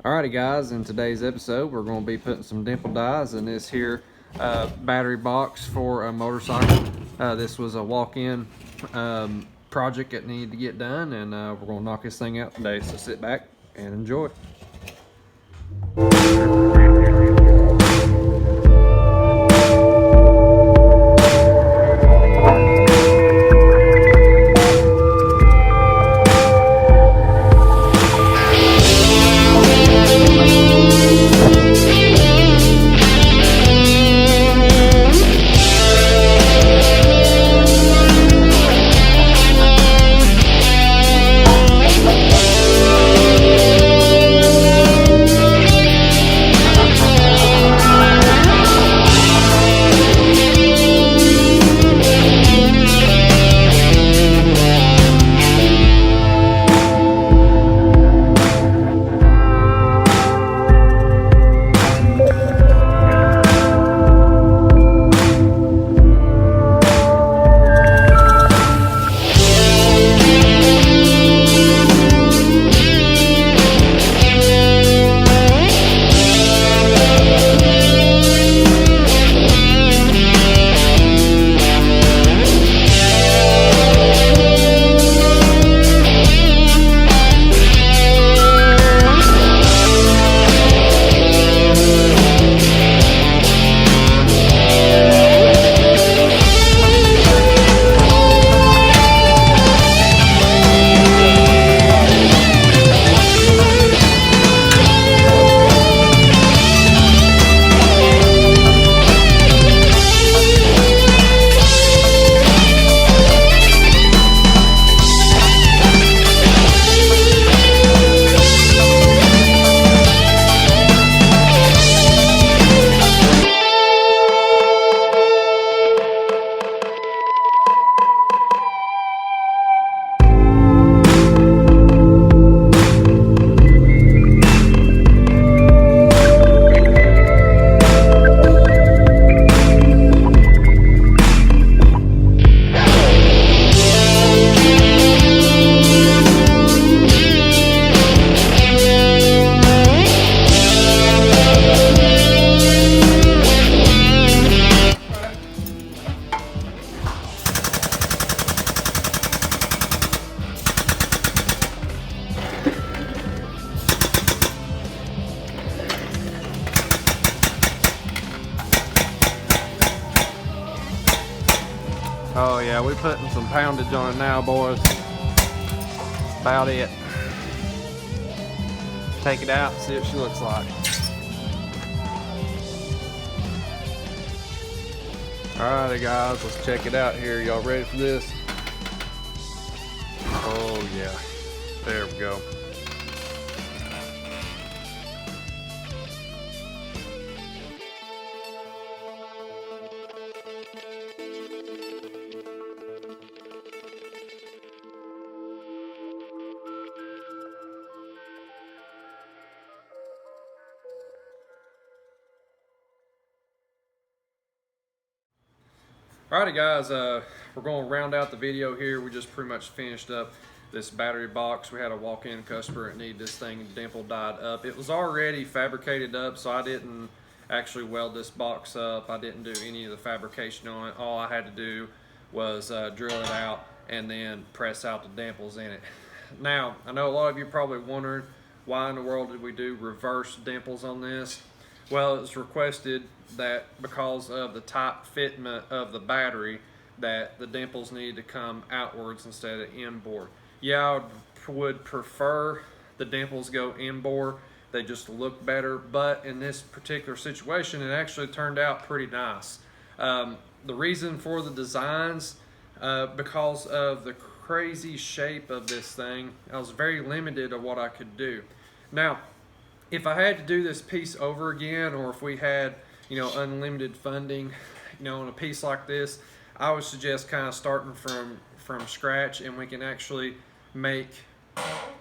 Alrighty guys, in today's episode we're going to be putting some dimple dies in this here battery box for a motorcycle. This was a walk-in project that needed to get done, and we're going to knock this thing out today, so sit back and enjoy. Oh yeah, we're putting some poundage on it now, boys. About it. Take it out and see what she looks like. Alrighty guys, let's check it out here. Y'all ready for this? Oh yeah, there we go. Alrighty guys, we're going to round out the video here. We just pretty much finished up this battery box. We had a walk-in customer that needed this thing dimple dyed up. It was already fabricated up, so I didn't actually weld this box up. I didn't do any of the fabrication on it. All I had to do was drill it out and then press out the dimples in it. Now, I know a lot of you probably wondered, why in the world did we do reverse dimples on this? Well, it was requested that because of the tight fitment of the battery, that the dimples needed to come outwards instead of inboard. Yeah, I would prefer the dimples go inboard. They just look better, but in this particular situation, it actually turned out pretty nice. The reason for the designs, because of the crazy shape of this thing, I was very limited of what I could do. Now, if I had to do this piece over again, or if we had, unlimited funding, on a piece like this, I would suggest kind of starting from scratch, and we can actually make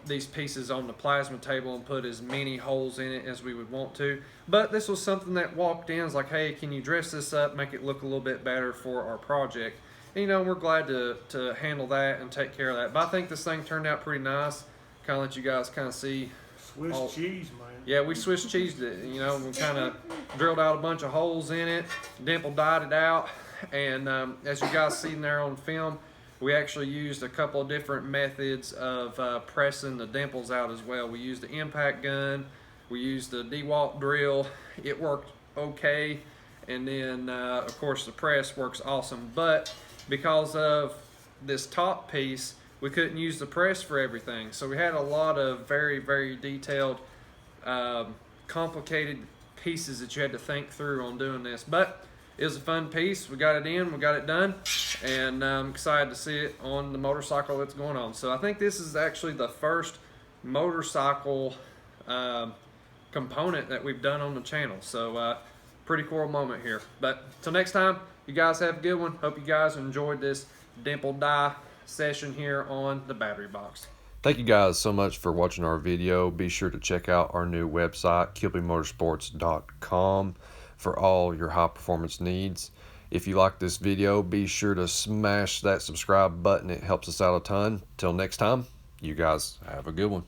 these pieces on the plasma table and put as many holes in it as we would want to. But this was something that walked in, was like, hey, can you dress this up, make it look a little bit better for our project? And, we're glad to handle that and take care of that. But I think this thing turned out pretty nice. Kind of let you guys kind of see Swiss cheese, man. Yeah, we Swiss cheesed it. You know, we kind of drilled out a bunch of holes in it, dimple dyed it out, and as you guys seen there on film, we actually used a couple of different methods of pressing the dimples out as well. We used the impact gun, we used the DeWalt drill. It worked okay, and then of course the press works awesome. But because of this top piece, we couldn't use the press for everything, so we had a lot of very detailed, complicated pieces that you had to think through on doing this. But it was a fun piece. We got it in, we got it done, and I'm excited to see it on the motorcycle that's going on. So I think this is actually the first motorcycle component that we've done on the channel. So pretty cool moment here. But till next time, you guys have a good one. Hope you guys enjoyed this dimple dye session here on the battery box. Thank you guys so much for watching our video. Be sure to check out our new website, kilbymotorsports.com, for all your high performance needs. If you like this video, be sure to smash that subscribe button. It helps us out a ton. Till next time, you guys have a good one.